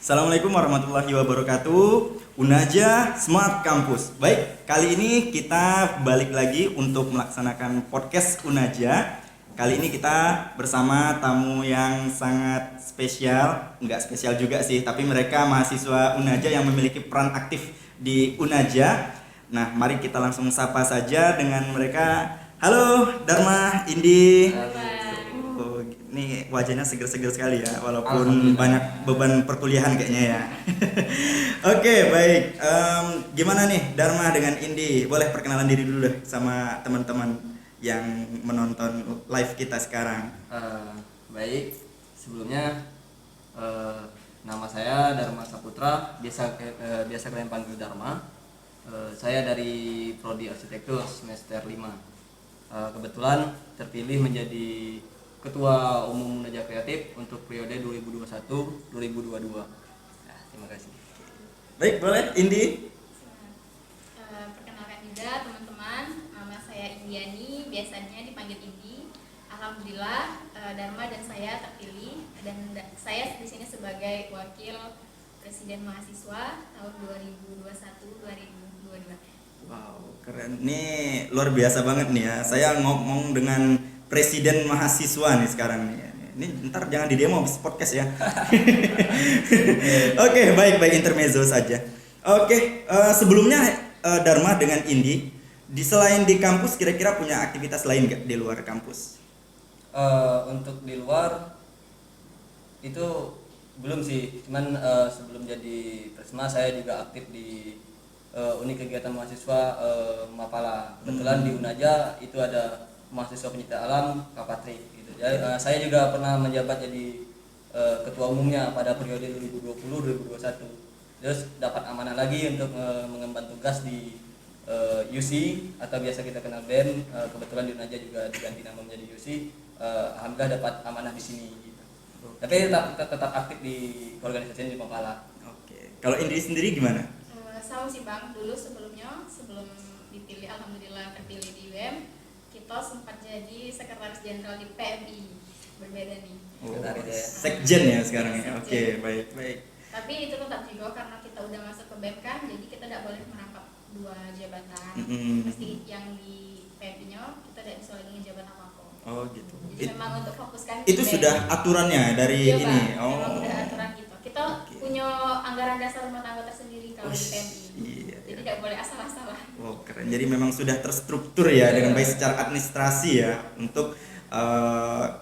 Assalamualaikum warahmatullahi wabarakatuh. Unaja Smart Campus. Baik, kali ini kita balik lagi untuk melaksanakan podcast Unaja. Kali ini kita bersama tamu yang sangat spesial. Enggak spesial juga sih, tapi mereka mahasiswa Unaja yang memiliki peran aktif di Unaja. Nah, mari kita langsung sapa saja dengan mereka. Halo Dharma, Indi. Ini wajahnya seger-seger sekali ya, walaupun banyak beban perkuliahan kayaknya ya. Oke, baik. Gimana nih Dharma dengan Indi? Boleh perkenalan diri dulu deh sama teman-teman yang menonton live kita sekarang. Baik, sebelumnya nama saya Dharma Saputra, biasa kalian panggil Dharma. Saya dari Prodi Arsitektur semester 5. Kebetulan terpilih menjadi Ketua Umum Unaja Kreatif untuk periode 2021-2022. Nah, terima kasih. Baik, boleh Indi? Perkenalkan juga teman-teman, nama saya Indiani, biasanya dipanggil Indi. Alhamdulillah Dharma dan saya terpilih dan saya di sini sebagai wakil Presiden Mahasiswa tahun 2021-2022. Wow, keren. Nih luar biasa banget nih ya. Saya ngomong dengan Presiden mahasiswa nih sekarang nih. Ini ntar jangan di demo habis podcast ya. Oke, baik intermezzo saja. Oke, sebelumnya Dharma dengan Indi, selain di kampus kira-kira punya aktivitas lain nggak di luar kampus? Untuk di luar itu belum sih, cuman sebelum jadi Presma saya juga aktif di unit kegiatan mahasiswa Mapala. Kebetulan di Unaja itu ada mahasiswa penyita alam Kapatri gitu. Jadi, saya juga pernah menjabat jadi ketua umumnya pada periode 2020-2021. Terus dapat amanah lagi untuk mengemban tugas di UC atau biasa kita kenal BEM. Kebetulan di Unaja juga diganti nama menjadi UC. Alhamdulillah dapat amanah di sini gitu. Tapi tetap aktif di organisasi di Mapala. Oke. Kalau Indi sendiri gimana? Sama sih Bang, dulu sebelum dipilih, alhamdulillah terpilih di UM, kita sempat jadi sekretaris jenderal di PMI. Berbeda nih. Sekjen ya sekarang ya. Oke, baik. Tapi itu tetap juga karena kita udah masuk ke BEM kan, jadi kita tidak boleh merangkap dua jabatan. Pasti yang di PMI-nya kita tidak bisa lagi ngejabat apapun. Oh gitu. Jadi memang untuk fokuskan Itu sudah aturannya dari iya, ini. Bang, memang udah aturan gitu. Kita punya anggaran dasar rumah tangga tersendiri kalau di PMI. Iya. Jadi tidak boleh asal-asalan. Wow, keren. Jadi memang sudah terstruktur ya dengan baik secara administrasi ya untuk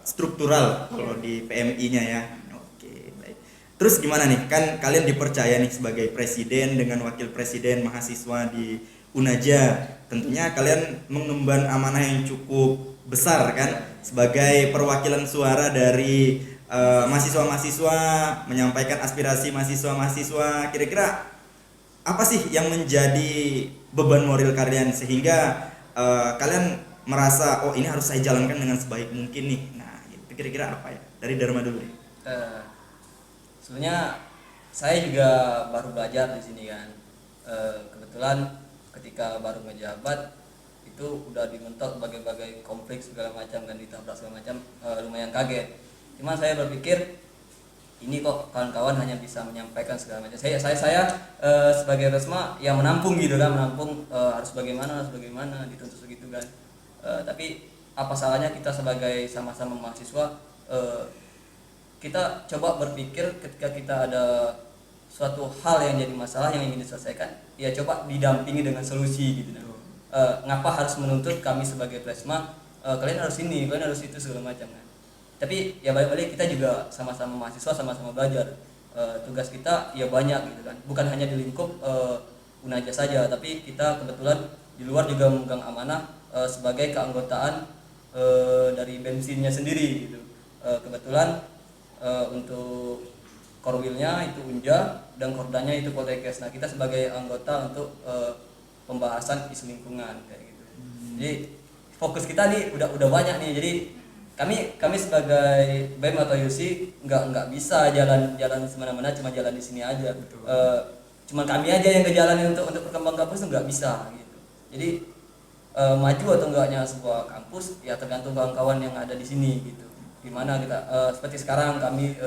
struktural kalau di PMI-nya ya. Oke, baik. Terus gimana nih? Kan kalian dipercaya nih sebagai presiden dengan wakil presiden mahasiswa di Unaja. Tentunya kalian mengemban amanah yang cukup besar kan sebagai perwakilan suara dari mahasiswa-mahasiswa, menyampaikan aspirasi mahasiswa-mahasiswa. Kira-kira apa sih yang menjadi beban moral kalian sehingga kalian merasa oh ini harus saya jalankan dengan sebaik mungkin nih. Nah, itu kira-kira apa ya? Dari Dharma dulu nih. Sebenarnya saya juga baru belajar di sini kan. Kebetulan ketika baru ngejabat itu udah dimentok berbagai konflik segala macam kan, ditabrak segala macam, lumayan kaget. Cuma saya berpikir ini kok kawan-kawan hanya bisa menyampaikan segala macam. Saya sebagai Resma yang menampung gitu kan, harus bagaimana dituntut segitu kan. Tapi apa salahnya kita sebagai sama-sama mahasiswa kita coba berpikir ketika kita ada suatu hal yang jadi masalah yang ingin diselesaikan, ya coba didampingi dengan solusi gitu. Ngapa harus menuntut kami sebagai Presma kalian harus ini, kalian harus itu segala macam kan. Tapi ya balik-balik kita juga sama-sama mahasiswa, sama-sama belajar. Tugas kita ya banyak gitu kan. Bukan hanya di lingkup Unaja saja, tapi kita kebetulan di luar juga memegang amanah sebagai keanggotaan dari bensinnya sendiri gitu. Kebetulan untuk korwilnya itu Unja dan kordanya itu Poltekkes. Nah, kita sebagai anggota untuk pembahasan isu lingkungan kayak gitu. Jadi fokus kita nih udah banyak nih. Jadi kami sebagai BEM atau UC nggak bisa jalan semena-mena cuma jalan di sini aja. Cuma kami aja yang ngejalanin untuk perkembangan kampus nggak bisa gitu. Jadi maju atau enggaknya sebuah kampus ya tergantung kawan-kawan yang ada di sini gitu. Gimana kita seperti sekarang kami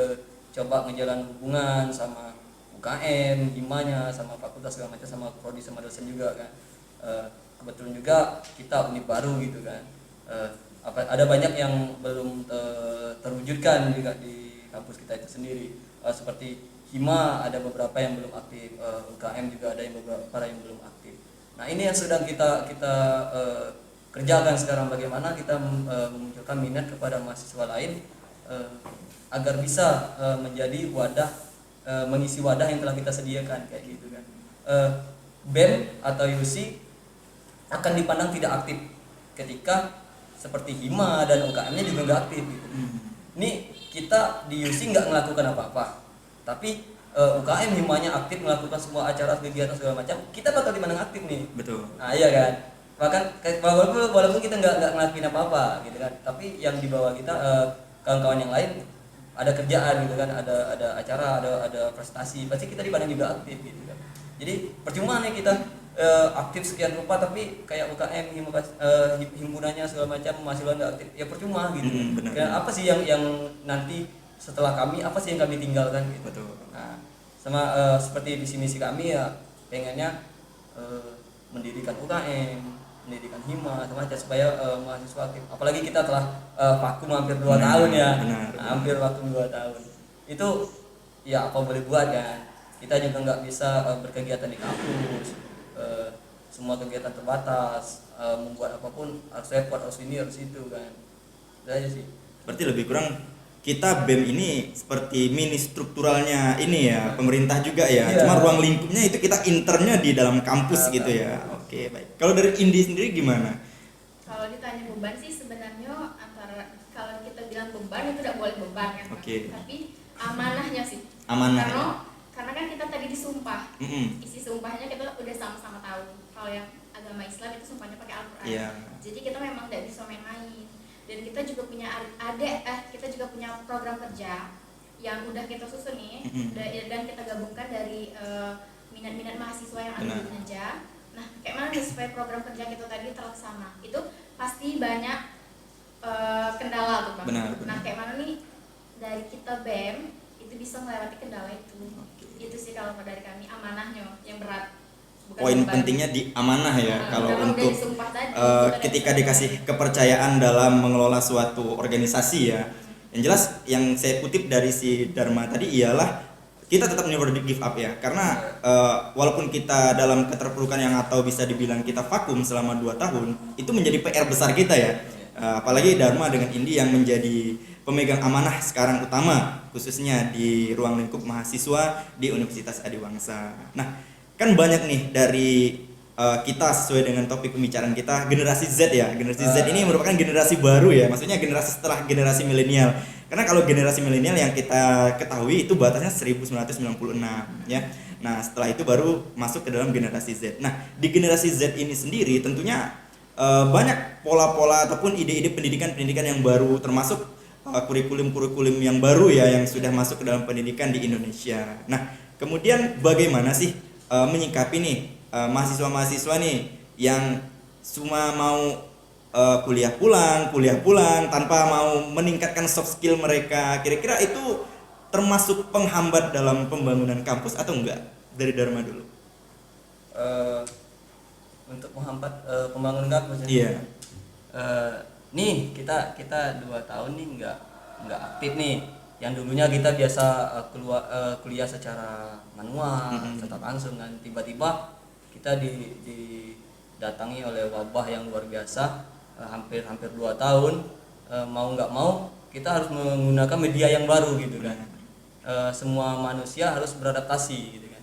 coba ngejalan hubungan sama UKM, himanya, sama fakultas segala macam, sama prodi sama dosen juga kan. Kebetulan juga kita univ baru gitu kan. Ada banyak yang belum terwujudkan juga di kampus kita itu sendiri. Seperti hima ada beberapa yang belum aktif, UKM juga ada yang beberapa yang belum aktif. Nah ini yang sedang kita kerjakan sekarang, bagaimana kita memunculkan minat kepada mahasiswa lain agar bisa menjadi wadah, mengisi wadah yang telah kita sediakan kayak gitu kan. BEM atau UC akan dipandang tidak aktif ketika seperti hima dan UKM-nya juga nggak aktif gitu. Ini kita di UC nggak melakukan apa-apa, tapi UKM himanya aktif melakukan semua acara kegiatan segala macam, kita bakal dipandang aktif nih. Betul. Nah iya kan, bahkan walaupun kita nggak ngelakuin apa-apa gitu kan, tapi yang di bawah kita kawan-kawan yang lain ada kerjaan gitu kan, ada acara, ada prestasi, pasti kita dipandang juga aktif gitu kan. Jadi percuma nih kita aktif sekian rupa tapi kayak UKM himpunannya segala macam mahasiswa nggak aktif, ya percuma gitu. Dan apa sih yang nanti setelah kami, apa sih yang kami tinggalkan gitu. Betul. Nah sama seperti visi misi kami ya pengennya mendirikan UKM, mendirikan hima semacam supaya mahasiswa aktif. Apalagi kita telah vakum hampir 2 tahun ya. Benar. Hampir vakum 2 tahun. Itu ya apa boleh buat kan. Kita juga nggak bisa berkegiatan di kampus. Semua kegiatan terbatas, membuat apapun harus repot, harus ini, harus itu kan. Itu aja sih. Berarti lebih kurang kita BEM ini seperti mini strukturalnya ini ya, pemerintah juga ya. Iya. Cuma ruang lingkupnya itu kita internnya di dalam kampus gitu ya. Oke, baik. Kalau dari Indi sendiri gimana? Kalau ditanya beban sih sebenarnya antara, kalau kita bilang beban itu tidak boleh beban kan. Oke. Tapi amanahnya sih. Amanah. Karena kan kita tadi disumpah. Isi sumpahnya kita udah sama-sama tahu. Kalau yang agama Islam itu sumpahnya pakai Al-Qur'an. Iya. Jadi kita memang tidak bisa main-main. Dan kita juga punya kita juga punya program kerja yang udah kita susun nih, dan kita gabungkan dari minat-minat mahasiswa yang ada di Unaja. Nah, kayak mana nih supaya program kerja kita tadi terlaksana? Itu pasti banyak kendala tuh Bang. Benar. Nah, kayak mana nih dari kita BEM itu bisa melewati kendala itu. Itu sih kalau dari kami amanahnya yang berat. Poin pentingnya di amanah ya, kalau untuk ketika bisa dikasih kepercayaan dalam mengelola suatu organisasi ya. Yang jelas yang saya kutip dari si Dharma tadi ialah kita tetap never give up ya, karena walaupun kita dalam keterpurukan yang atau bisa dibilang kita vakum selama 2 tahun, itu menjadi PR besar kita ya. Apalagi Dharma dengan Indi yang menjadi pemegang amanah sekarang utama, khususnya di ruang lingkup mahasiswa di Universitas Adiwangsa. Nah, kan banyak nih dari kita sesuai dengan topik pembicaraan kita, generasi Z ya. Generasi Z ini merupakan generasi baru ya, maksudnya generasi setelah generasi milenial. Karena kalau generasi milenial yang kita ketahui itu batasnya 1996 ya. Nah, setelah itu baru masuk ke dalam generasi Z. Nah, di generasi Z ini sendiri tentunya banyak pola-pola ataupun ide-ide pendidikan yang baru, termasuk kurikulum-kurikulum yang baru ya yang sudah masuk ke dalam pendidikan di Indonesia. Nah, kemudian bagaimana sih menyikapi nih mahasiswa-mahasiswa nih yang cuma mau kuliah pulang tanpa mau meningkatkan soft skill mereka? Kira-kira itu termasuk penghambat dalam pembangunan kampus atau enggak? Dari Dharma dulu. Untuk menghambat pembangunan kampus ya. Iya. Nih kita 2 tahun nih nggak aktif nih. Yang dulunya kita biasa kuliah secara manual, tetap langsung kan, tiba-tiba kita didatangi oleh wabah yang luar biasa, hampir 2 tahun, mau nggak mau kita harus menggunakan media yang baru gitu kan. Semua manusia harus beradaptasi gitu kan.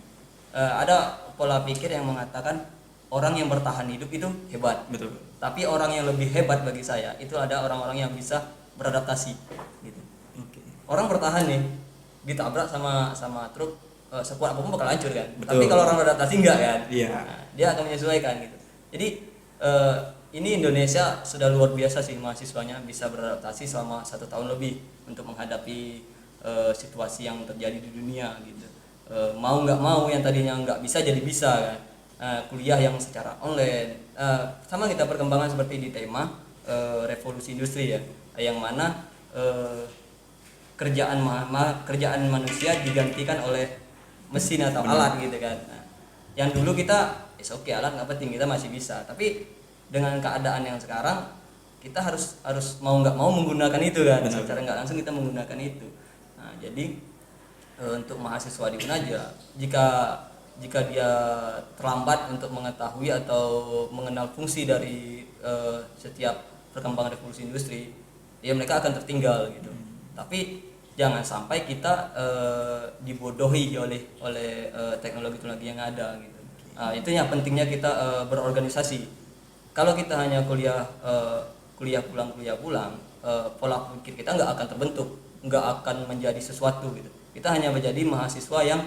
Ada pola pikir yang mengatakan orang yang bertahan hidup itu hebat. Betul. Tapi orang yang lebih hebat bagi saya itu ada orang-orang yang bisa beradaptasi gitu. Orang bertahan nih, ditabrak sama truk, sekuat apapun bakal hancur kan. Betul. Tapi kalau orang beradaptasi enggak kan. Iya. Nah, dia akan menyesuaikan gitu. Jadi ini Indonesia sudah luar biasa sih mahasiswanya bisa beradaptasi selama 1 tahun lebih untuk menghadapi situasi yang terjadi di dunia gitu. Mau nggak mau yang tadinya nggak bisa jadi bisa kan. Kuliah yang secara online, sama kita perkembangan seperti di tema revolusi industri ya, yang mana kerjaan manusia digantikan oleh mesin atau Benar. alat gitu kan. Nah, yang dulu kita oke alat nggak penting, kita masih bisa, tapi dengan keadaan yang sekarang kita harus mau nggak mau menggunakan itu kan. Benar. Secara nggak langsung kita menggunakan itu. Nah, jadi untuk mahasiswa di Unaja, jika dia terlambat untuk mengetahui atau mengenal fungsi dari setiap perkembangan revolusi industri, ya mereka akan tertinggal gitu. Tapi jangan sampai kita dibodohi oleh teknologi-teknologi yang ada gitu. Itu yang pentingnya kita berorganisasi. Kalau kita hanya kuliah pulang, pola pikir kita nggak akan terbentuk, nggak akan menjadi sesuatu gitu. Kita hanya menjadi mahasiswa yang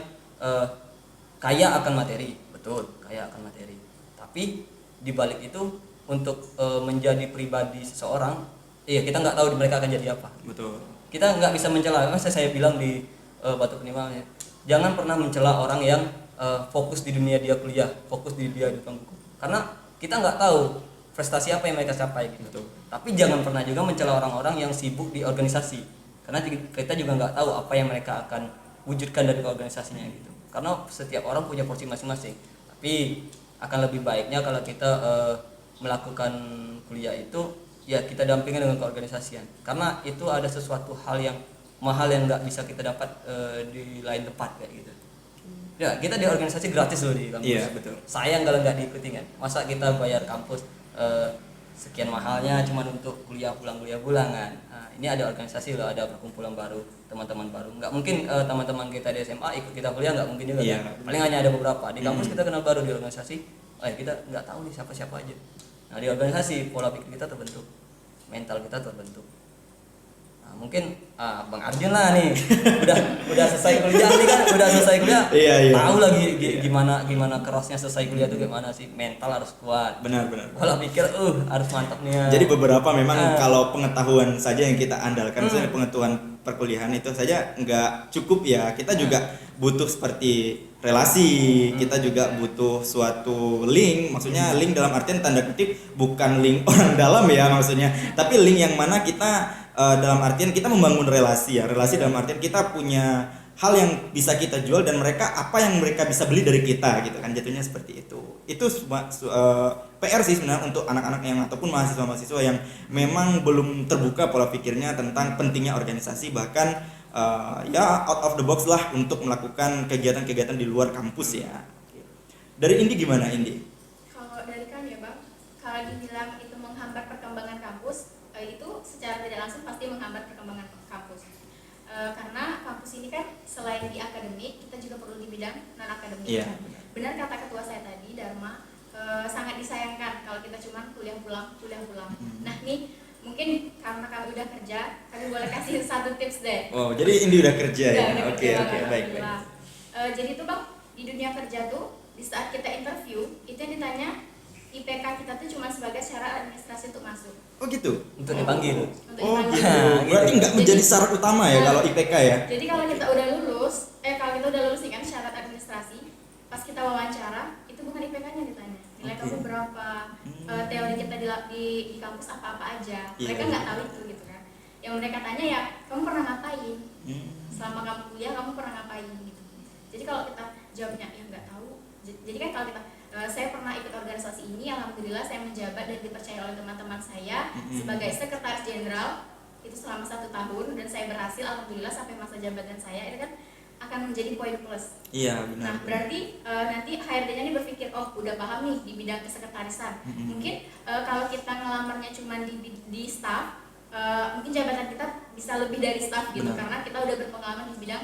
kaya akan materi, betul, kaya akan materi. Tapi di balik itu untuk menjadi pribadi seseorang, kita nggak tahu mereka akan jadi apa. Betul. Kita nggak bisa mencela. Saya bilang di Batu Penimbangan, jangan pernah mencela orang yang fokus di dunia dia kuliah, fokus di dia di buku. Karena kita nggak tahu prestasi apa yang mereka capai gitu. Betul. Tapi jangan pernah juga mencela orang-orang yang sibuk di organisasi, karena kita juga nggak tahu apa yang mereka akan wujudkan dari organisasinya gitu. Karena setiap orang punya porsi masing-masing. Tapi akan lebih baiknya kalau kita melakukan kuliah itu ya kita dampingi dengan keorganisasian, karena itu ada sesuatu hal yang mahal yang nggak bisa kita dapat di lain tempat kayak gitu. Ya kita di organisasi gratis loh di kampus. Iya, betul. Sayang kalau nggak diikuti kan. Masa kita bayar kampus sekian mahalnya cuma untuk kuliah pulang kan. Nah, ini ada organisasi loh, ada perkumpulan baru, teman-teman baru. Nggak mungkin teman-teman kita di SMA ikut kita kuliah, nggak mungkin juga. Iya. Kan? Paling hanya ada beberapa. Di kampus kita kenal baru, di organisasi kita nggak tahu nih siapa-siapa aja. Nah di organisasi pola pikir kita terbentuk, mental kita terbentuk. Nah, mungkin Bang Arjun lah nih udah selesai kuliah nih kan, udah selesai kuliah. Iya. Tahu lagi gimana kerasnya selesai kuliah itu gimana sih, mental harus kuat. Benar. Pola pikir harus mantap nih. Jadi beberapa memang kalau pengetahuan saja yang kita andalkan, misalnya pengetahuan perkuliahan itu saja nggak cukup ya. Kita juga butuh seperti relasi, kita juga butuh suatu link, maksudnya link dalam artian tanda kutip bukan link orang dalam ya maksudnya, tapi link yang mana kita dalam artian kita membangun relasi ya, relasi dalam artian kita punya hal yang bisa kita jual dan mereka apa yang mereka bisa beli dari kita gitu kan, jatuhnya seperti itu. Itu PR sih sebenarnya untuk anak-anak yang ataupun mahasiswa-mahasiswa yang memang belum terbuka pola pikirnya tentang pentingnya organisasi, bahkan out of the box lah untuk melakukan kegiatan-kegiatan di luar kampus ya. Dari Indi gimana Indi? Kalau dari kan ya Bang, kalau dibilang itu menghambat perkembangan kampus, itu secara tidak langsung pasti menghambat perkembangan kampus. Karena kampus ini kan selain di akademik, kita juga perlu di bidang non akademik. Iya. Benar kata ketua saya tadi, Dharma, sangat disayangkan kalau kita cuma kuliah pulang. Nah nih mungkin karena kami udah kerja, kami boleh kasih satu tips deh. Oh, jadi Indi udah kerja ya? Udah Oke, kerja, baik. alhamdulillah. Jadi tuh Bang, di dunia kerja tuh di saat kita interview itu yang ditanya IPK kita tuh cuma sebagai syarat administrasi untuk masuk. Oh gitu? Untuk dipanggil. Oh dipanggil. gitu. Berarti nggak menjadi syarat utama ya kalau IPK ya? Jadi kalau kita udah lulus nih kan syarat administrasi, pas kita wawancara itu bukan IPK-nya ditanya. Nilai kamu berapa? Teori kita di kampus apa aja. Mereka Iya. nggak tahu itu gitu kan. Yang mereka tanya ya, kamu pernah ngapain? Selama kamu kuliah kamu pernah ngapain gitu. Jadi kalau kita jawabnya ya nggak tahu. Jadi kan kalau kita saya pernah ikut organisasi ini, alhamdulillah saya menjabat dan dipercaya oleh teman-teman saya sebagai sekretaris jenderal itu selama 1 tahun, dan saya berhasil alhamdulillah sampai masa jabatan saya itu kan akan menjadi poin plus. Iya benar. Nah berarti nanti HRD-nya ini berpikir udah paham nih di bidang kesekretarisan. Mungkin kalau kita ngelamarnya cuma di staff, mungkin jabatan kita bisa lebih dari staff gitu. Benar. Karena kita udah berpengalaman di bidang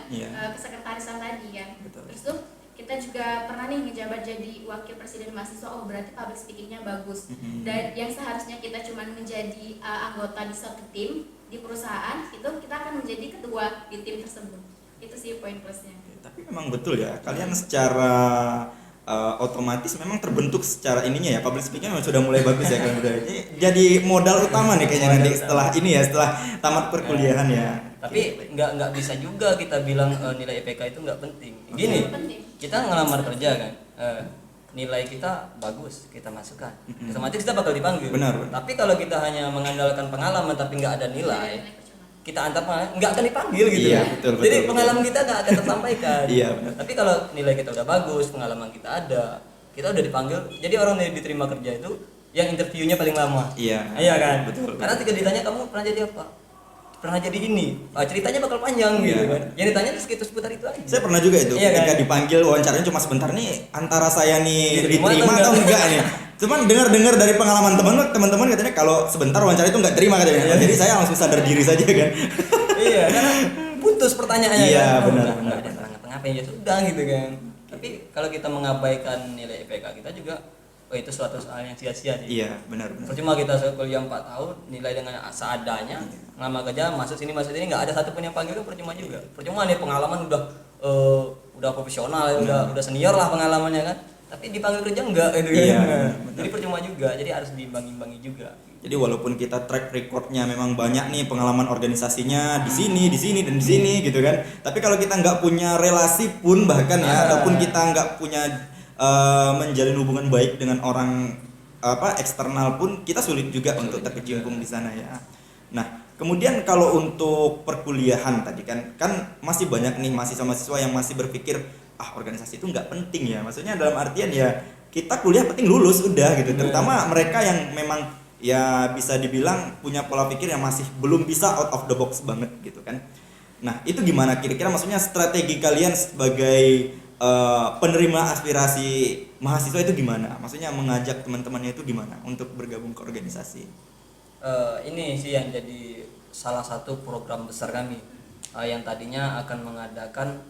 kesekretarisan tadi kan. Betul. Terus tuh kita juga pernah nih ngejabat jadi wakil presiden mahasiswa. Berarti public speakingnya bagus. Dan yang seharusnya kita cuma menjadi anggota di suatu tim di perusahaan, itu kita akan menjadi ketua di tim tersebut. Itu sih poin plusnya. Tapi memang betul ya, kalian secara otomatis memang terbentuk secara ininya ya, public speaking memang sudah mulai bagus ya kalian udah. Jadi modal utama nih kayaknya nanti setelah ini ya, setelah tamat perkuliahan ya. Tapi nggak bisa juga kita bilang nilai IPK itu nggak penting. Gini, Penting. kita ngelamar kerja kan, nilai kita bagus, kita masukkan, otomatis kita bakal dipanggil. Benar. Tapi kalau kita hanya mengandalkan pengalaman tapi nggak ada nilai, kita antar nggak akan dipanggil gitu Iya, kan. betul, Jadi betul. pengalaman kita nggak akan tersampaikan. Iya, benar. Tapi kalau nilai kita udah bagus, pengalaman kita ada, kita udah dipanggil. Jadi orang yang diterima kerja itu yang interviewnya paling lama. Iya. Iya kan. Betul. Karena ketika ditanya kamu pernah jadi apa? Pernah jadi ini. Ceritanya bakal panjang gitu Iya. kan. Yang ditanya itu seputar itu aja. Saya pernah juga itu, Iya, ketika kan? dipanggil wawancaranya cuma sebentar nih, antara saya nih Diterima diterima atau atau enggak nih. Cuman dengar-dengar dari pengalaman teman-teman katanya kalau sebentar wawancara itu enggak terima katanya. Iya. Jadi saya langsung sadar diri saja kan. Iya, karena putus pertanyaannya Iya, kan. benar, Enggak benar, ada benar. tengah-tengah ya sudah gitu kan. Tapi kalau kita mengabaikan nilai IPK kita juga itu suatu hal yang sia-sia sih. Iya, benar. Percuma kita kuliah 4 tahun, nilai dengan seadanya, ngelamar kerja, masuk sini nggak ada satupun yang panggil, percuma juga. Percuma nih pengalaman udah profesional, udah senior lah pengalamannya kan. Tapi dipanggil kerja enggak gitu kan. Iya, benar. Jadi percuma juga. Jadi harus diimbangi juga. Jadi walaupun kita track recordnya memang banyak nih pengalaman organisasinya di sini dan di sini gitu kan. Tapi kalau kita nggak punya relasi pun bahkan ya, ataupun kita nggak punya menjalin hubungan baik dengan orang eksternal pun, kita sulit juga untuk terkecimpung di sana ya. Nah, kemudian kalau untuk perkuliahan tadi kan masih banyak nih mahasiswa-mahasiswa yang masih berpikir organisasi itu nggak penting ya. Maksudnya dalam artian ya kita kuliah penting lulus udah gitu. Terutama mereka yang memang ya bisa dibilang punya pola pikir yang masih belum bisa out of the box banget gitu kan. Nah, itu gimana kira-kira, maksudnya strategi kalian sebagai penerima aspirasi mahasiswa itu gimana? Maksudnya mengajak teman-temannya itu gimana untuk bergabung ke organisasi? Ini sih yang jadi salah satu program besar kami yang tadinya akan mengadakan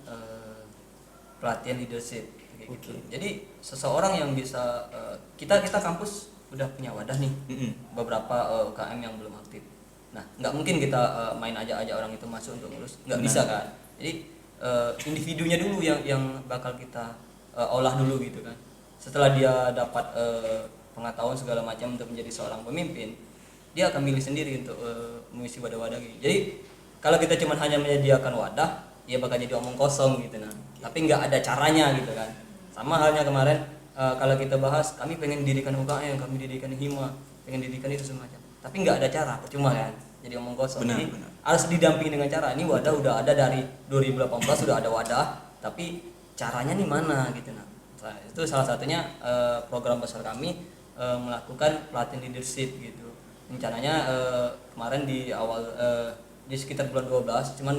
pelatihan leadership kayak gitu. Jadi seseorang yang bisa kita kampus udah punya wadah nih, beberapa UKM yang belum aktif. Nah, nggak mungkin kita main aja orang itu masuk untuk ngurus, nggak bisa kan. Jadi individunya dulu yang bakal kita olah dulu gitu kan. Setelah dia dapat pengetahuan segala macam untuk menjadi seorang pemimpin, dia akan milih sendiri untuk mengisi wadah-wadah gitu. Jadi kalau kita cuma hanya menyediakan wadah, ya bakal jadi omong kosong gitu nah. Tapi nggak ada caranya gitu kan. Sama halnya kemarin kalau kita bahas, kami pengen dirikan UKM, kami dirikan hima, pengen dirikan itu semacam. Tapi nggak ada cara, percuma kan. Jadi omong kosong. Jadi harus didampingi dengan cara. Ini wadah udah ada dari 2018 sudah ada wadah, tapi caranya nih mana gitu nah. Itu salah satunya program besar kami melakukan pelatihan leadership gitu. Rencananya kemarin di awal di sekitar bulan 12, cuman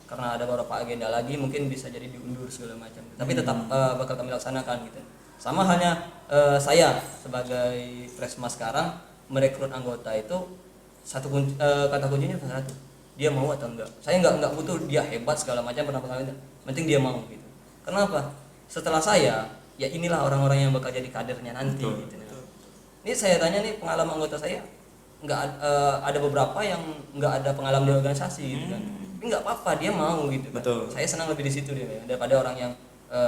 karena ada beberapa agenda lagi mungkin bisa jadi diundur segala macam. Tapi tetap bakal kami laksanakan gitu. Sama halnya saya sebagai Presma sekarang merekrut anggota itu kata kuncinya satu, dia mau atau enggak. Saya enggak butuh dia hebat segala macam pernah penting dia mau gitu. Kenapa? Setelah saya, ya inilah orang-orang yang bakal jadi kadernya nanti gitu. Ini saya tanya nih pengalaman anggota saya nggak ada beberapa yang nggak ada pengalaman di organisasi gitu kan. Tapi nggak apa-apa, dia mau gitu kan. Saya senang lebih di situ dia daripada orang yang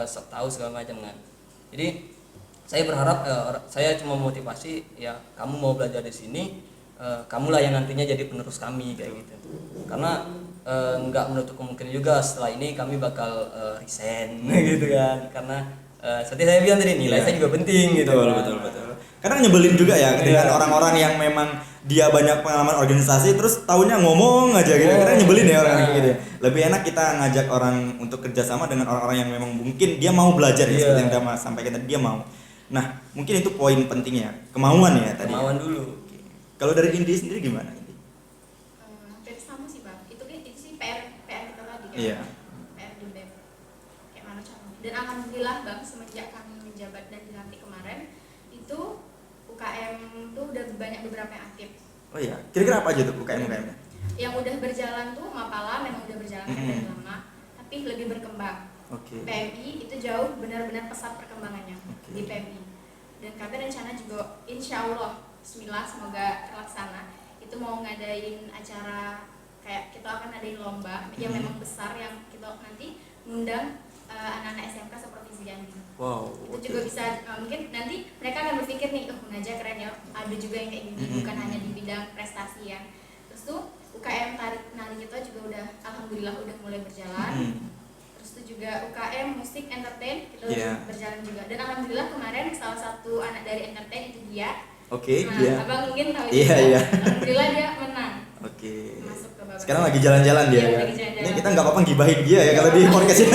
sok tahu segala macam kan. Jadi saya berharap saya cuma motivasi ya, kamu mau belajar di sini, kamulah yang nantinya jadi penerus kami kayak gitu. Karena nggak menutup kemungkinan juga setelah ini kami bakal resign gitu kan. Karena seperti saya bilang tadi, nilai saya juga penting gitu. Betul. Kadang nyebelin juga ya dengan orang-orang yang memang dia banyak pengalaman organisasi terus taunya ngomong aja gitu. Kadang nyebelin ya orang kayak gitu. Lebih enak kita ngajak orang untuk kerjasama dengan orang-orang yang memang mungkin dia mau belajar ya, seperti yang Dama sampaikan tadi, dia mau. Nah, mungkin itu poin pentingnya, kemauan ya tadi. Kemauan dulu. Kalau dari Indi sendiri gimana Indi? Hampir sama sih Bang. Itu sih PR kita tadi kan. Iya. PR di BEM. Kayak mana caranya. Dan alhamdulillah Bang, semenjak kami menjabat dan dilantik kemarin itu UKM tuh udah banyak beberapa yang aktif. Oh iya, kira-kira apa aja tuh UKM-UKM-nya? Yang udah berjalan tuh Mapala memang udah berjalan dari lama, tapi lebih berkembang. PMI itu jauh benar-benar pesat perkembangannya di PMI. Dan kami rencana juga insya Allah bismillah semoga terlaksana itu mau ngadain acara kayak kita akan ngadain lomba yang memang besar yang kita nanti ngundang anak-anak SMK seprovinsi Jambi. Itu juga bisa mungkin nanti mereka akan berpikir nih, Unaja keren ya, ada juga yang kayak gini, bukan hanya di bidang prestasi ya. Terus tuh UKM tarik nari kita juga udah alhamdulillah udah mulai berjalan. Terus itu juga UKM musik entertain kita udah berjalan juga. Dan alhamdulillah kemarin salah satu anak dari entertain itu dia. Nah, dia. Abang mungkin tahu juga. Alhamdulillah dia menang. Masuk ke Sekarang lagi jalan-jalan dia Iya, ya. lagi jalan-jalan. Ini kita nggak apa-apa gibahin dia ya kalau di podcast ini.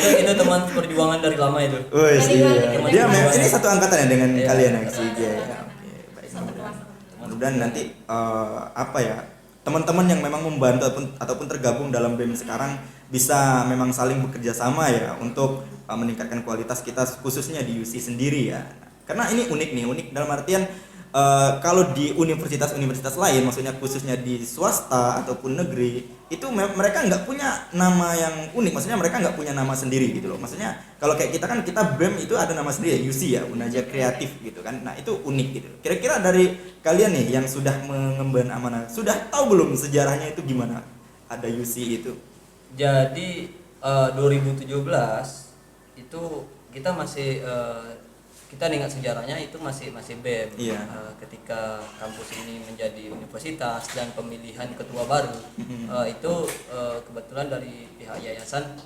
Itu teman perjuangan dari lama itu. Wih, Dari iya. mana? Dia ini satu angkatan ya dengan Iya. kalian ya si Satu dia. kelas. Ya. Oke, baik. Satu kelas. Mudah-mudahan nanti apa ya, teman-teman yang memang membantu ataupun tergabung dalam BEM sekarang bisa memang saling bekerja sama ya untuk meningkatkan kualitas kita khususnya di UC sendiri ya. Karena ini unik dalam artian kalau di universitas-universitas lain, maksudnya khususnya di swasta ataupun negeri, itu mereka nggak punya nama yang unik, maksudnya mereka nggak punya nama sendiri gitu loh. Maksudnya kalau kayak kita kan, kita BEM itu ada nama sendiri ya, UC ya, Unaja Kreatif gitu kan. Nah itu unik gitu. Kira-kira dari kalian nih yang sudah mengemban amanah, sudah tahu belum sejarahnya itu gimana ada UC itu? Jadi 2017 itu kita masih kita ingat sejarahnya itu masih BEM. Iya. Ketika kampus ini menjadi universitas dan pemilihan ketua baru itu kebetulan dari pihak yayasan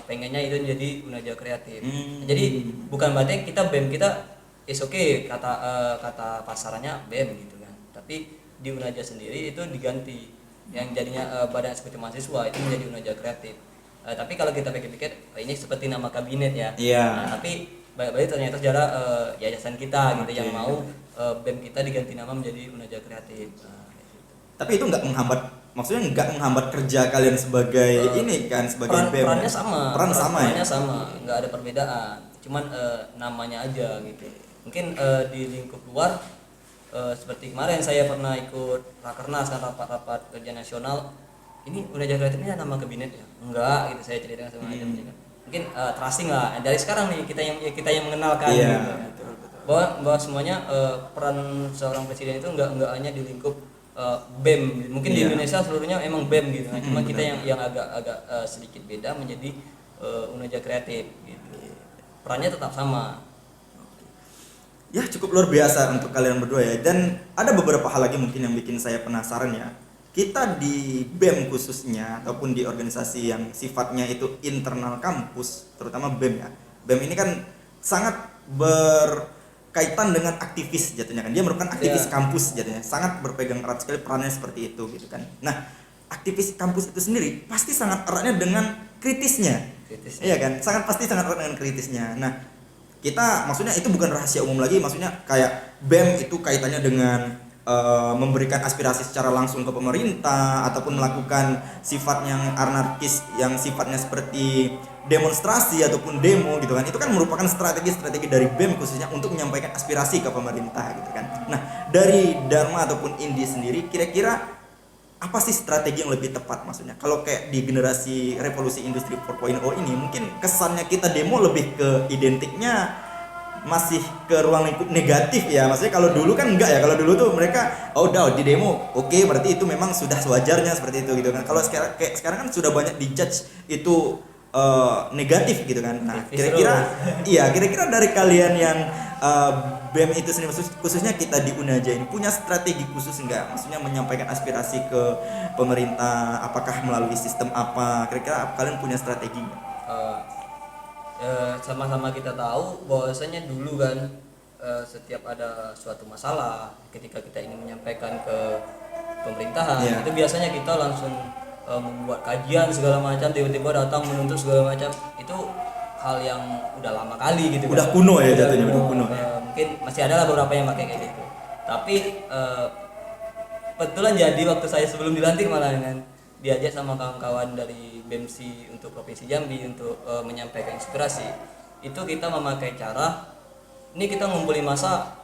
pengennya itu menjadi Unaja Kreatif. Jadi bukan berarti kita BEM kita is okay, kata pasarannya BEM gitu kan. Tapi di Unaja sendiri itu diganti, yang jadinya Badan Eksekutif Mahasiswa itu menjadi Unaja Kreatif. Tapi kalau kita pikir-pikir ini seperti nama kabinet ya. Iya. Tapi baik-baik ternyata sejarah yayasan kita gitu yang Oke. mau BEM kita diganti nama menjadi Unaja Kreatif. Tapi itu nggak menghambat, maksudnya nggak menghambat kerja kalian sebagai ini kan, sebagai BEM. Perannya sama. Perannya Perannya sama, nggak ada perbedaan. Cuman namanya aja gitu. Mungkin di lingkup luar seperti kemarin saya pernah ikut rakernas, rapat kerja nasional. Ini Unaja Kreatif ini nama kabinet ya? Enggak gitu, saya ceritakan sama aja mungkin tracing lah dari sekarang nih kita yang mengenalkan Iya, gitu. betul, betul. Bahwa semuanya peran seorang presiden itu enggak hanya di lingkup BEM, mungkin di Iya. Indonesia seluruhnya emang BEM gitu. Nah, cuma kita betul. yang agak sedikit beda menjadi Unaja Kreatif gitu. Perannya tetap sama. Ya cukup luar biasa untuk kalian berdua ya. Dan ada beberapa hal lagi mungkin yang bikin saya penasaran ya. Kita di BEM khususnya ataupun di organisasi yang sifatnya itu internal kampus, terutama BEM ya. BEM ini kan sangat berkaitan dengan aktivis jatuhnya kan. Dia merupakan aktivis Ya. kampus jatuhnya. Sangat berpegang erat sekali perannya seperti itu gitu kan. Nah, aktivis kampus itu sendiri pasti sangat eratnya dengan kritisnya. Iya kan? Sangat erat dengan kritisnya. Nah, kita maksudnya itu bukan rahasia umum lagi, maksudnya kayak BEM itu kaitannya dengan memberikan aspirasi secara langsung ke pemerintah ataupun melakukan sifat yang anarkis yang sifatnya seperti demonstrasi ataupun demo gitu kan. Itu kan merupakan strategi dari BEM khususnya untuk menyampaikan aspirasi ke pemerintah gitu kan. Nah, dari Dharma ataupun Indi sendiri kira-kira apa sih strategi yang lebih tepat maksudnya? Kalau kayak di generasi revolusi industri 4.0 ini mungkin kesannya kita demo lebih ke identiknya masih ke ruang lingkup negatif ya. Maksudnya kalau dulu kan enggak ya. Kalau dulu tuh mereka udah di demo, oke, berarti itu memang sudah sewajarnya seperti itu gitu kan. Kalau sekarang kan sudah banyak dijudge itu negatif gitu kan. Nah, kira-kira dari kalian yang BEM itu sendiri khususnya kita di Unaja ini punya strategi khusus enggak? Maksudnya menyampaikan aspirasi ke pemerintah apakah melalui sistem apa? Kira-kira kalian punya strategi enggak? Sama-sama kita tahu bahwasanya dulu kan setiap ada suatu masalah ketika kita ingin menyampaikan ke pemerintahan, Iya. itu biasanya kita langsung membuat kajian segala macam, tiba-tiba datang menuntut segala macam. Itu hal yang udah lama kali gitu. Udah kan. kuno ya jatuhnya, udah kuno ya. Mungkin masih ada lah beberapa yang pakai kayak gitu. Tapi kebetulan jadi waktu saya sebelum dilantik malah kan diajak sama kawan-kawan dari BEMSI untuk Provinsi Jambi untuk menyampaikan inspirasi. Itu kita memakai cara ini kita ngumpulin masa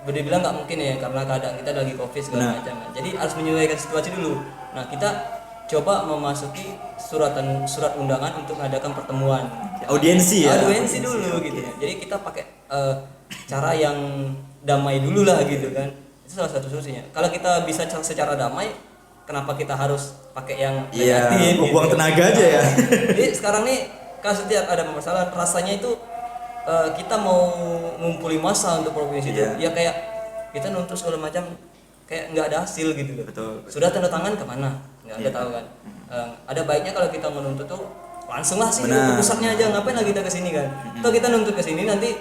dibilang nggak mungkin ya karena keadaan kita lagi Covid segala macam kan. Jadi harus menyesuaikan situasi dulu. Nah, kita coba memasuki surat undangan untuk mengadakan pertemuan. Audiensi ya. Audiensi dulu gitu. Jadi kita pakai cara yang damai dulu lah gitu kan. Itu salah satu solusinya. Kalau kita bisa secara damai, kenapa kita harus pakai yang negatif? Buang tenaga aja ya. Jadi sekarang nih kalau setiap ada masalah rasanya itu kita mau ngumpulin massa untuk provinsi itu ya kayak kita nuntut segala macam kayak nggak ada hasil gitu loh. Betul. Sudah tanda tangan kemana? Nggak ada tahu kan. Ada baiknya kalau kita menuntut tuh langsung lah sih ke pusatnya aja, ngapain lagi kita kesini kan? Atau kita nuntut kesini nanti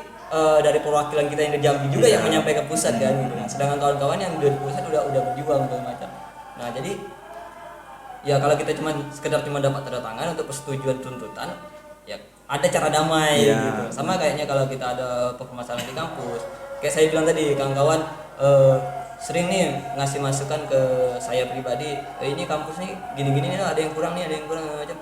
dari perwakilan kita yang di Jambi juga yang menyampaikan ke pusat kan gitu. Sedangkan kawan-kawan yang dari pusat udah berjuang segala macam. Nah, jadi ya kalau kita sekedar dapat tanda tangan untuk persetujuan tuntutan, ya ada cara damai Iya. gitu. Sama kayaknya kalau kita ada permasalahan di kampus, kayak saya bilang tadi, kawan-kawan sering nih ngasih masukan ke saya pribadi, ini kampus nih gini-gini nih, ada yang kurang macam.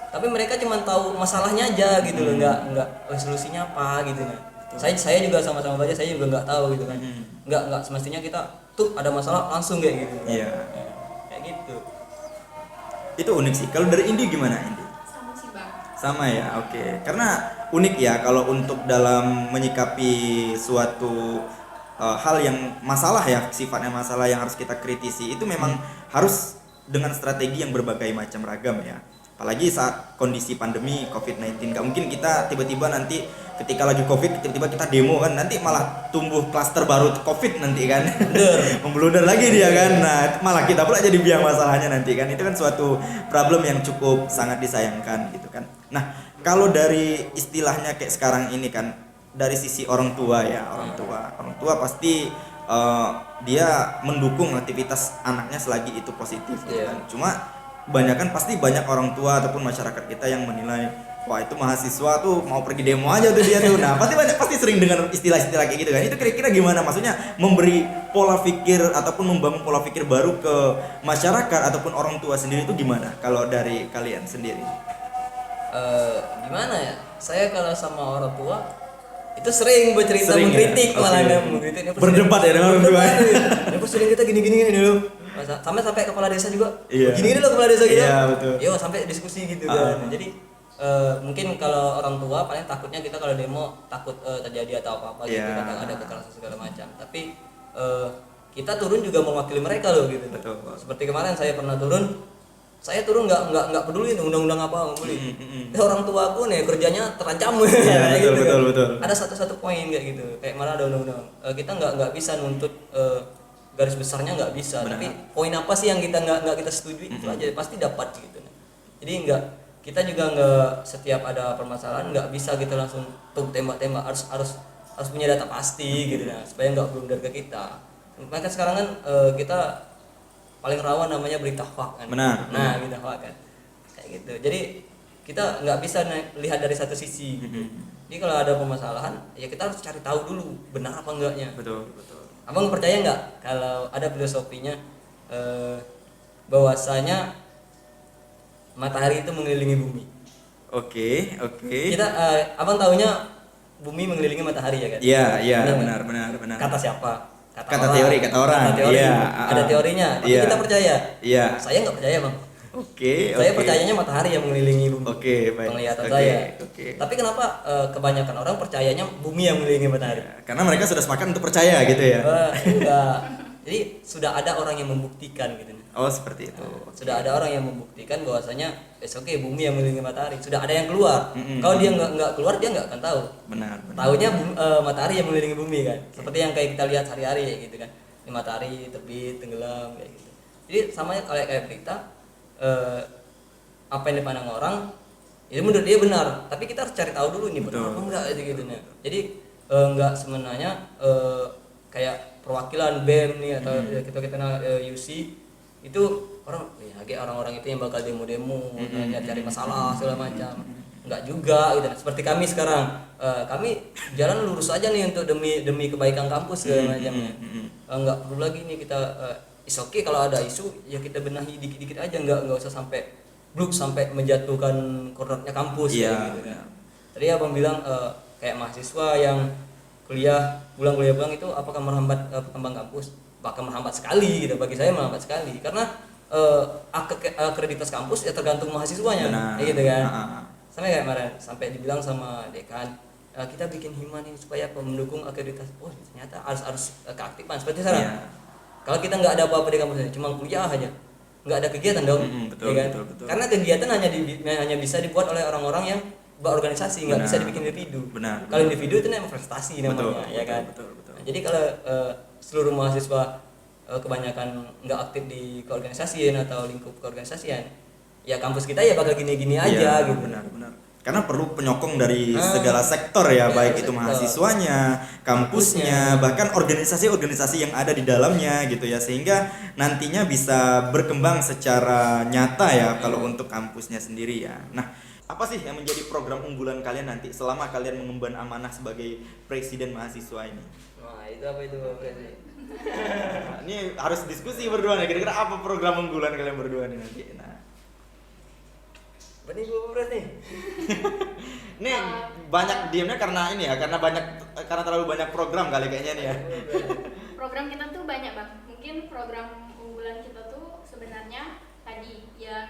Tapi mereka cuma tahu masalahnya aja gitu loh, nggak solusinya apa gitu kan. Saya juga sama-sama belajar, saya juga nggak tahu gitu kan. Nggak semestinya kita tuh ada masalah langsung kayak gitu. Iya. Kayak gitu. Itu unik sih. Kalau dari Indi gimana, Indi? Sama sih bang. Sama ya, oke. Karena unik ya kalau untuk dalam menyikapi suatu hal yang masalah ya, sifatnya masalah yang harus kita kritisi, itu memang harus dengan strategi yang berbagai macam ragam ya. Apalagi saat kondisi pandemi COVID-19, nggak mungkin kita tiba-tiba nanti ketika lagi COVID tiba-tiba kita demo kan, nanti malah tumbuh klaster baru COVID nanti kan. Memblunder lagi dia kan. Nah, malah kita pula jadi biang masalahnya nanti kan. Itu kan suatu problem yang cukup sangat disayangkan gitu kan. Nah, kalau dari istilahnya kayak sekarang ini kan, dari sisi orang tua ya, orang tua pasti dia mendukung aktivitas anaknya selagi itu positif gitu kan. Cuma pasti banyak orang tua ataupun masyarakat kita yang menilai, wah itu mahasiswa tuh mau pergi demo aja tuh dia tuh. Nah, pasti sering dengar istilah-istilah kayak gitu kan. Itu kira-kira gimana? Maksudnya memberi pola pikir ataupun membangun pola pikir baru ke masyarakat ataupun orang tua sendiri itu gimana? Kalau dari kalian sendiri? Gimana ya? Saya kalau sama orang tua itu sering bercerita, mengkritik, ya? malah Okay. mengkritik. Berdebat ya dengan orang tua. Ya sering kita gini dulu. Sampai kepala desa juga. Iya. Gini loh kepala desa gitu. Iya, betul. Yo sampai diskusi gitu kan. Jadi mungkin kalau orang tua paling takutnya kita kalau demo takut terjadi atau apa-apa gitu kan, ada kekerasan segala macam. Tapi kita turun juga mewakili mereka loh gitu. Betul. Seperti kemarin saya pernah turun nggak peduli undang-undang apa, nggak peduli. Orang tua aku nih kerjanya terancam. Iya, betul. Ada satu poin kayak gitu, kayak malah ada undang-undang. Kita nggak bisa nuntut garis besarnya, nggak bisa. Benar. Tapi poin apa sih yang kita nggak kita setujui, itu aja pasti dapat gitu. Jadi kita juga nggak setiap ada permasalahan nggak bisa kita langsung tembak-tembak, harus punya data pasti gitu nah, supaya nggak blunder ke kita. Makanya sekarang kan kita paling rawan namanya berita hoax kan. Benar. Nah, berita hoax kan. Kayak gitu. Jadi kita nggak bisa lihat dari satu sisi gitu. Jadi kalau ada permasalahan, ya kita harus cari tahu dulu benar apa enggaknya. Betul. Abang percaya nggak kalau ada filosofinya bahwasanya matahari itu mengelilingi bumi? Oke. Kita abang tahunya bumi mengelilingi matahari ya kan? Iya, benar. Kata siapa? Kata teori, kata orang. Teori. Iya, Ada teorinya, tapi kita percaya. Iya. Saya nggak percaya bang. Oke. Saya percayanya matahari yang mengelilingi bumi. Oke, baik. Penglihatan Oke, saya. oke. Tapi kenapa kebanyakan orang percayanya bumi yang mengelilingi matahari? Karena mereka sudah sepakat untuk percaya gitu ya. Enggak. Jadi sudah ada orang yang membuktikan gitu. Oh, seperti itu. Sudah ada orang yang membuktikan bahwasanya oke, bumi yang mengelilingi matahari. Sudah ada yang keluar. Kalau dia nggak keluar, dia nggak akan tahu. Benar. Tahunya matahari yang mengelilingi bumi kan. Seperti yang kayak kita lihat sehari-hari gitu kan. Ini matahari terbit, tenggelam kayak gitu. Jadi sama kayak berita apa yang dipandang orang itu menurut dia benar, tapi kita harus cari tahu dulu ini benar apa enggak gitu nah. Jadi enggak sebenarnya kayak perwakilan BEM nih atau kita UC itu orang-orang itu yang bakal demo-demo, cari masalah segala macam. Enggak juga gitu. Seperti kami sekarang, kami jalan lurus aja nih untuk demi kebaikan kampus segala macamnya. Enggak perlu lagi nih kita is okay kalau ada isu ya kita benahi dikit-dikit aja, enggak usah sampai bluk sampai menjatuhkan koordinatnya kampus gitu kan. Tadi abang bilang kayak mahasiswa yang kuliah pulang itu apakah menghambat perkembangan kampus? Bahkan menghambat sekali gitu, bagi saya menghambat sekali karena akreditas kampus ya tergantung mahasiswanya gitu kan. Sampai kayak kemarin sampai dibilang sama dekan kita bikin hima nih supaya mendukung akreditas. Oh ternyata harus keaktifan seperti sekarang. Kalau kita nggak ada apa-apa di kampus ini, cuma kuliah aja, nggak ada kegiatan dong, betul, ya kan? betul. Karena kegiatan hanya bisa dibuat oleh orang-orang yang berorganisasi, nggak bisa dibikin individu. Kalau individu itu namanya prestasi namanya, ya kan? Betul. Nah, jadi kalau seluruh mahasiswa kebanyakan nggak aktif di keorganisasian atau lingkup keorganisasian, ya kampus kita ya bakal gini-gini aja gitu. Benar. karena perlu penyokong dari segala sektor ya, baik itu mahasiswanya, kampusnya, bahkan organisasi-organisasi yang ada di dalamnya gitu ya, sehingga nantinya bisa berkembang secara nyata ya kalau untuk kampusnya sendiri ya. Nah, apa sih yang menjadi program unggulan kalian nanti selama kalian mengemban amanah sebagai presiden mahasiswa ini? Nah, itu apa itu Pak Presiden? Nah, ini harus diskusi berdua nih, kira-kira apa program unggulan kalian berdua nih nanti. Nah, Apa nih Pak Pres nih? ini banyak diamnya karena ini ya, karena terlalu banyak program kali kayaknya nih ya. Program kita tuh banyak bang. Mungkin program unggulan kita tuh sebenarnya tadi yang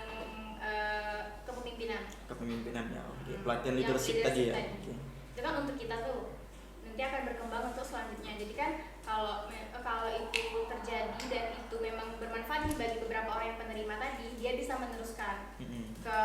kepemimpinan. Kepemimpinan ya, oke. Pelatihan Yang leadership tadi ya. Oke. Itu kan untuk kita tuh nanti akan berkembang untuk selanjutnya. Jadi kan kalau itu terjadi dan itu memang bermanfaat nih bagi beberapa orang yang penerima tadi, dia bisa meneruskan ke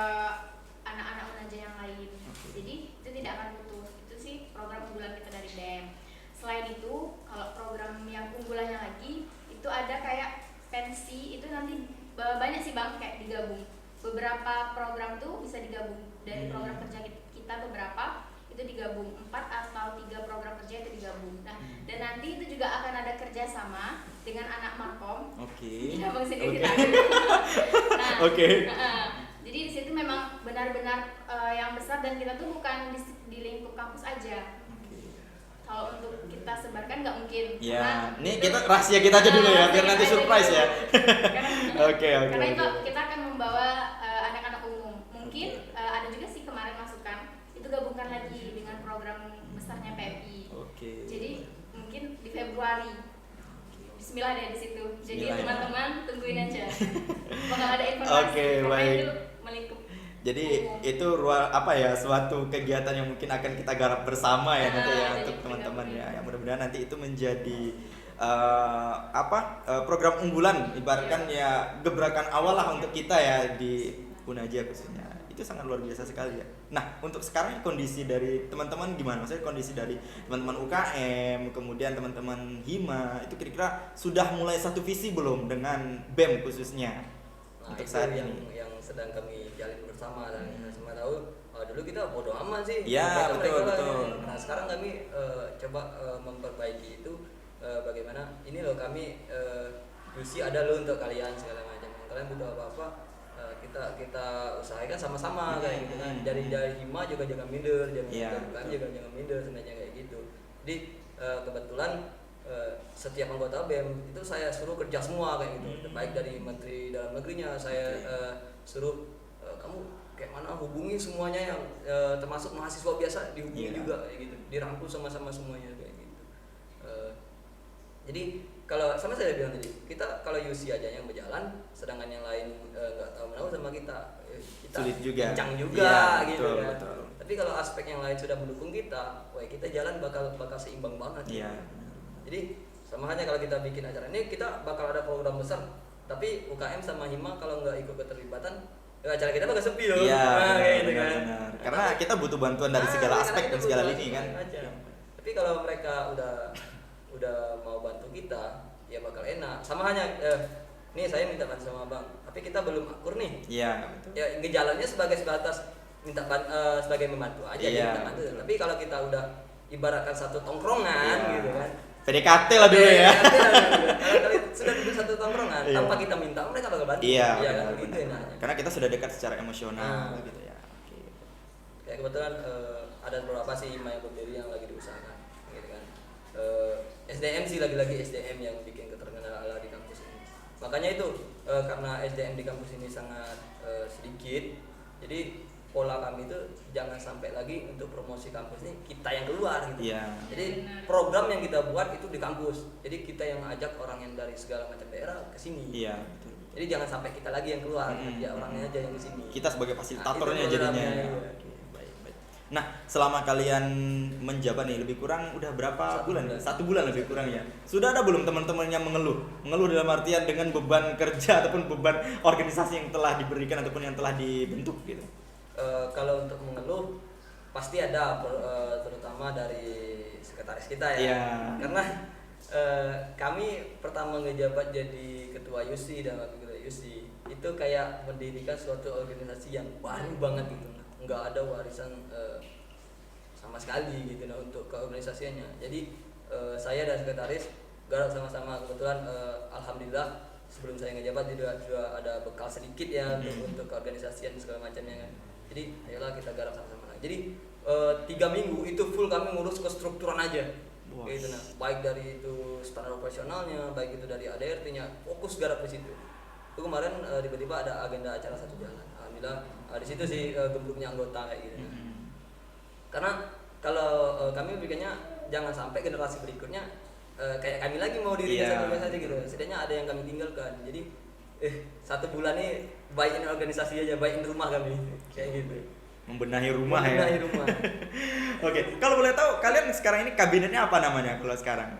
anak-anak Unaja yang lain. Jadi itu tidak akan putus. Itu sih program unggulan kita dari BEM. Selain itu, kalau program yang unggulannya lagi itu ada kayak pensi, itu nanti banyak sih bang, kayak digabung. Beberapa program tuh bisa digabung dari program kerja kita beberapa itu digabung 4 atau 3 program kerja itu digabung. Nah, dan nanti itu juga akan ada kerjasama dengan anak Markom. Oke. Tidak bang sendiri. Nah, Oke. jadi di situ memang benar-benar yang besar dan kita tuh bukan di lingkup kampus aja. Kalau untuk kita sebarkan nggak mungkin. Ya, ini kita rahasia kita aja dulu ya, biar nanti surprise ya. Oke. Karena itu kita akan membawa anak-anak umum. Mungkin ada juga sih kemarin masukan itu gabungkan lagi dengan program besarnya PMI. Oke. Jadi mungkin di Februari. Bismillah deh di situ. Jadi Bismillah ya. teman-teman tungguin aja. Bakal ada informasi. Oke, karena baik. itu melingkup. Jadi itu suatu kegiatan yang mungkin akan kita garap bersama ya nanti ya untuk teman-teman ya. Yang mudah-mudahan nanti itu menjadi program unggulan, ibaratkan ya gebrakan awal lah untuk kita ya di Unaja khususnya. Itu sangat luar biasa sekali ya. Nah, untuk sekarang kondisi dari teman-teman gimana? Maksudnya kondisi dari teman-teman UKM, kemudian teman-teman Hima, itu kira-kira sudah mulai satu visi belum dengan BEM khususnya? Nah, untuk itu saat yang, ini. yang sedang kami jalin bersama dan kita semua tahu dulu kita bodoh amat sih. Ya, betul. Nah, sekarang kami coba memperbaiki itu bagaimana ini loh kami Yusi ada loh untuk kalian segala macam. Kalian butuh apa-apa kita usahakan sama-sama kayak gitu kan. Dari Hima juga jangan minder, kami juga jangan minder sebenarnya kayak gitu. Jadi kebetulan setiap anggota BEM itu saya suruh kerja semua kayak gitu, baik dari Menteri Dalam Negerinya saya suruh kamu kayak mana hubungi semuanya yang termasuk mahasiswa biasa dihubungi juga kayak gitu, dirangkul sama-sama semuanya kayak gitu. Jadi kalau sama saya bilang tadi, kita kalau UC aja yang berjalan, sedangkan yang lain nggak tahu menahu sama kita sulit juga, bincang juga ya, gitu betul, kan. betul. Tapi kalau aspek yang lain sudah mendukung kita, wah kita jalan bakal seimbang banget. Iya. Jadi sama halnya kalau kita bikin acara ini, kita bakal ada program besar, tapi UKM sama Hima kalau nggak ikut keterlibatan, acara kita bakal sepi loh. Iya, kayak gitu kan. benar. Karena kita butuh bantuan dari segala aspek dan segala lini kan. Tapi kalau mereka udah mau bantu kita, ya bakal enak. Sama halnya nih saya minta bantu sama Bang, tapi kita belum akur nih. Iya, betul. Ya ngejalannya sebagai sebatas sebagai membantu aja, minta bantu. Tapi kalau kita udah ibaratkan satu tongkrongan gitu kan. PDKT lah dulu ya. Kalau sudah duduk satu tongkrongan tanpa kita minta, mereka bakal bantu. Iya, kan benar. gitu enaknya. Karena kita sudah dekat secara emosional gitu ya. Oke. Kayak kebetulan ada beberapa sih Hima yang berdiri yang lagi diusahakan gitu kan. SDM sih lagi-lagi SDM yang bikin keterkendalaan di kampus ini. Makanya itu karena SDM di kampus ini sangat sedikit, jadi pola kami itu jangan sampai lagi untuk promosi kampus ini kita yang keluar gitu. Iya. Jadi program yang kita buat itu di kampus. Jadi kita yang ajak orang yang dari segala macam daerah ke sini. Iya, betul. Jadi jangan sampai kita lagi yang keluar, ya orangnya aja yang ke sini. Kita sebagai fasilitatornya itu jadinya. programnya, Ya. iya. Oke, baik. Nah, selama kalian menjabat nih lebih kurang udah berapa bulan? 1 bulan lebih kurang ya. Sudah ada belum teman-teman yang mengeluh? Mengeluh dalam artian dengan beban kerja ataupun beban organisasi yang telah diberikan ataupun yang telah dibentuk gitu. Kalau untuk mengeluh pasti ada, terutama dari sekretaris kita ya. Iya. Karena kami pertama ngejabat jadi ketua UC dan wakil ketua UC itu kayak mendirikan suatu organisasi yang baru banget gitu. nggak ada warisan sama sekali gitu nah untuk keorganisasiannya. Jadi saya dan sekretaris garap sama-sama, kebetulan alhamdulillah sebelum saya ngejabat juga ada bekal sedikit ya untuk keorganisasian segala macamnya kan. Jadi ayolah kita garap sama-sama. Jadi 3 minggu itu full kami ngurus kestrukturan aja. Gitu nah, baik dari itu standar operasionalnya, baik itu dari ADRT-nya, fokus garap di situ. Itu kemarin tiba-tiba ada agenda acara 1 jalan. Alhamdulillah di situ sih gembruknya anggota kayak gitu. Karena kalau kami pikirnya jangan sampai generasi berikutnya kayak kami lagi mau diri satu saja gitu. Setidaknya ada yang kami tinggalkan. Jadi 1 bulan nih baikin organisasi aja, baikin rumah kami kayak gitu. Membenahi rumah. Rumah. Oke, kalau boleh tahu kalian sekarang ini kabinetnya apa namanya kalau sekarang?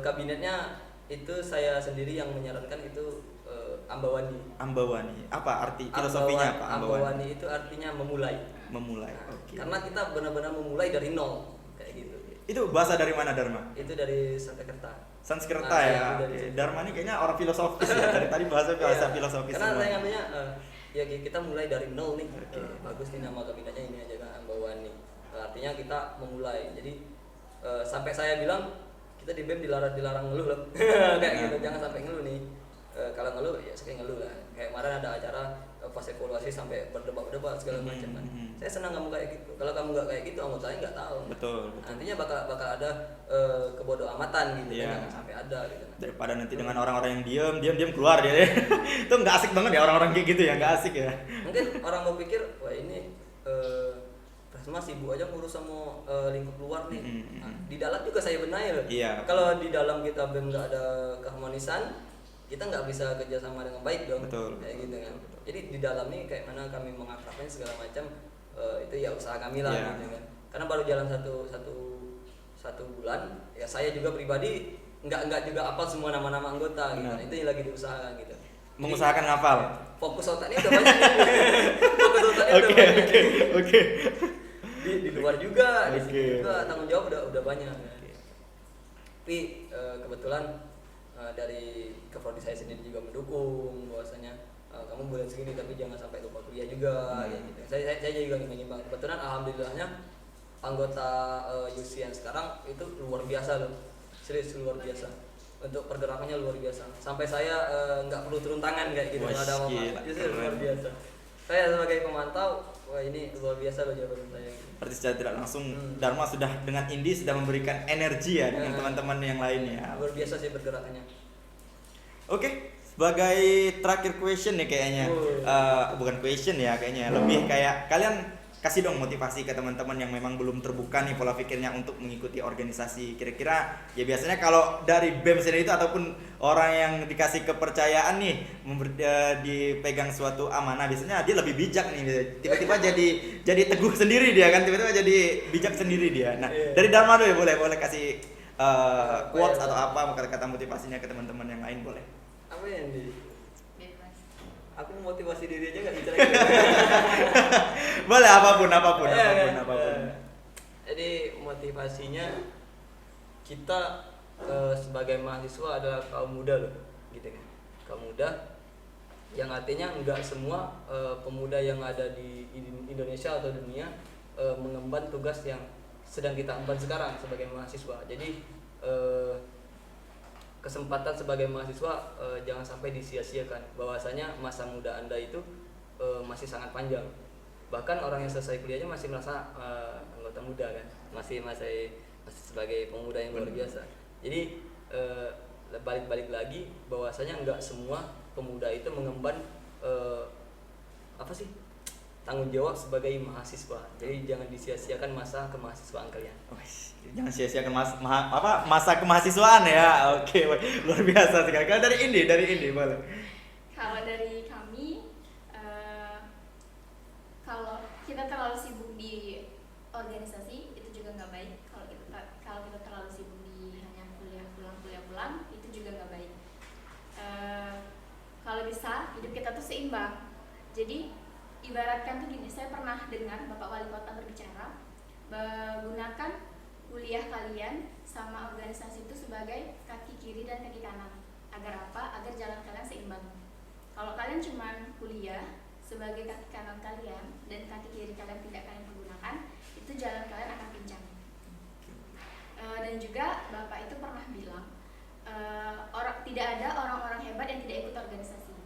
Kabinetnya itu saya sendiri yang menyarankan itu Ambawani. Ambawani. Apa arti filosofinya apa Ambawani itu artinya memulai. Memulai. Oke. Karena kita benar-benar memulai dari nol kayak gitu. Itu bahasa dari mana Dharma? Itu dari Sanskerta. Sanskerta ya. Dharma ini kayaknya orang filosofis ya. Dari tadi bahasa filosofis. Karena saya ngambilnya ya kita mulai dari nol nih. Bagus nih nama kabinetnya ini aja kan Ambawani. Artinya kita memulai. Jadi sampai saya bilang kita di BEM dilarang ngeluh loh. Kayak gitu, jangan sampai ngeluh nih. Kalau ngeluh ya sekali ngeluh lah. Kayak kemarin ada acara pas evaluasi sampai berdebat segala macam kan. Saya senang kamu kayak gitu. Kalau kamu nggak kayak gitu, anggotanya nggak tahu. Betul. Nantinya bakal ada kebodoh amatan gitu, jangan sampai ada gitu. Daripada nanti dengan orang-orang yang diam keluar dia. Itu nggak asik banget ya orang-orang kayak gitu ya, nggak asik ya. Mungkin orang mau pikir wah ini Presma sibuk aja ngurus sama lingkup luar nih. Nah, di dalam juga saya benahi loh. Iya. Kalau di dalam kita BEM nggak ada keharmonisan, kita nggak bisa kerjasama dengan baik dong. Betul. Kayak gitu kan. Jadi di dalam nih kayak mana kami mengakrabnya segala macam itu ya usaha kami lah gitu kan. Karena baru jalan satu bulan, ya saya juga pribadi nggak juga hafal semua nama-nama anggota gitu. Itu yang lagi diusahakan gitu. Mengusahakan ngafal. Fokus otaknya udah banyak. Fokus otaknya udah banyak. Oke. Di luar juga, di sini juga tanggung jawab udah banyak. Tapi kebetulan dari keprodi saya sendiri juga mendukung bahwasanya kamu boleh segini tapi jangan sampai lupa kuliah juga gitu. Saya juga menyimbang. Kebetulan alhamdulillahnya anggota UCN sekarang itu luar biasa loh. Serius luar biasa. Untuk pergerakannya luar biasa. Sampai saya nggak perlu turun tangan kayak gitu ada apa-apa. Itu luar biasa. Saya sebagai pemantau, wah ini luar biasa loh jabatan saya. Berarti secara tidak langsung Dharma sudah dengan Indi sudah memberikan energi ya dengan teman-teman yang lainnya. Luar biasa sih pergerakannya. Oke, sebagai terakhir question nih kayaknya, bukan question ya kayaknya, lebih kayak kalian kasih dong motivasi ke teman-teman yang memang belum terbuka nih pola pikirnya untuk mengikuti organisasi. Kira-kira ya biasanya kalau dari BEM sendiri itu ataupun orang yang dikasih kepercayaan nih dipegang suatu amanah, biasanya dia lebih bijak nih, tiba-tiba jadi teguh sendiri dia kan, tiba-tiba jadi bijak sendiri dia. Nah dari Dharma dulu ya, boleh kasih quotes atau apa kata-kata motivasinya ke teman-teman yang lain boleh. Apa yang di Bebas. aku motivasi diri aja nggak bicara. Boleh apapun. Jadi motivasinya kita sebagai mahasiswa adalah kaum muda loh, gitu kan. Kaum muda yang artinya nggak semua pemuda yang ada di Indonesia atau dunia mengemban tugas yang sedang kita emban sekarang sebagai mahasiswa. Jadi kesempatan sebagai mahasiswa jangan sampai disia-siakan. Bahwasanya masa muda Anda itu masih sangat panjang. Bahkan orang yang selesai kuliahnya masih merasa anggota muda kan, masih sebagai pemuda yang luar biasa. Jadi balik lagi bahwasanya nggak semua pemuda itu mengemban tanggung jawab sebagai mahasiswa. Jadi jangan disia-siakan masa kemahasiswaan kalian. Jangan sia-siakan masa kemahasiswaan ya. Oke, luar biasa sekali. Kalau dari Indi boleh. Kalau dari kami, kalau kita terlalu sibuk di organisasi itu juga nggak baik. Kalau kita terlalu sibuk di hanya kuliah pulang, itu juga nggak baik. Kalau bisa hidup kita tuh seimbang. Jadi ibaratkan tuh gini, saya pernah dengar Bapak Wali Kota berbicara, gunakan kuliah kalian sama organisasi itu sebagai kaki kiri dan kaki kanan. Agar apa? Agar jalan kalian seimbang. Kalau kalian cuman kuliah sebagai kaki kanan kalian dan kaki kiri kalian tidak kalian pergunakan, itu jalan kalian akan pincang. Dan juga Bapak itu pernah bilang tidak ada orang-orang hebat yang tidak ikut organisasi.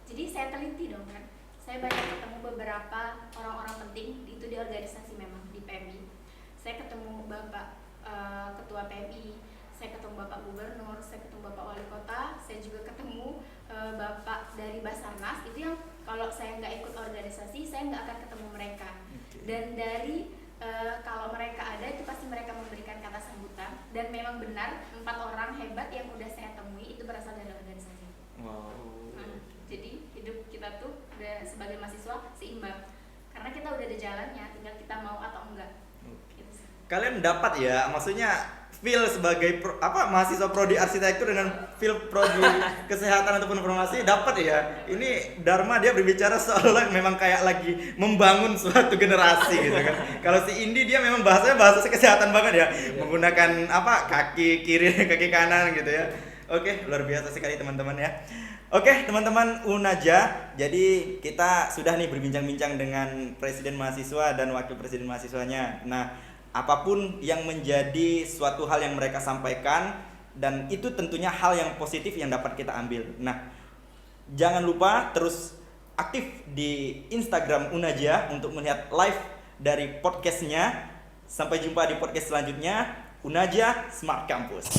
Jadi saya teliti dong kan, saya banyak ketemu beberapa orang-orang penting itu di organisasi, memang di PMI. Saya ketemu Bapak Ketua PMI, saya ketemu Bapak Gubernur, saya ketemu Bapak Wali Kota, saya juga ketemu Bapak dari Basarnas. Itu yang kalau saya nggak ikut organisasi, saya nggak akan ketemu mereka. Dan dari kalau mereka ada, itu pasti mereka memberikan kata sambutan. Dan memang benar 4 orang hebat yang udah saya temui itu berasal dari organisasi. Wow. Jadi hidup kita tuh udah sebagai mahasiswa seimbang, karena kita udah ada jalannya, tinggal kita mau atau enggak. Gitu sih. Kalian dapat ya, maksudnya feel sebagai mahasiswa prodi arsitektur dengan feel prodi kesehatan ataupun informasi dapat ya. Ini Dharma dia berbicara seolah memang kayak lagi membangun suatu generasi gitu kan. Kalau si Indi dia memang bahasanya bahasa kesehatan banget ya, menggunakan kaki kiri kaki kanan gitu ya. Oke, luar biasa sekali teman-teman ya. Oke, teman-teman Unaja, jadi kita sudah nih berbincang-bincang dengan Presiden Mahasiswa dan Wakil Presiden Mahasiswanya. Nah, apapun yang menjadi suatu hal yang mereka sampaikan, dan itu tentunya hal yang positif yang dapat kita ambil. Nah, jangan lupa terus aktif di Instagram Unaja untuk melihat live dari podcastnya. Sampai jumpa di podcast selanjutnya. Unaja Smart Campus.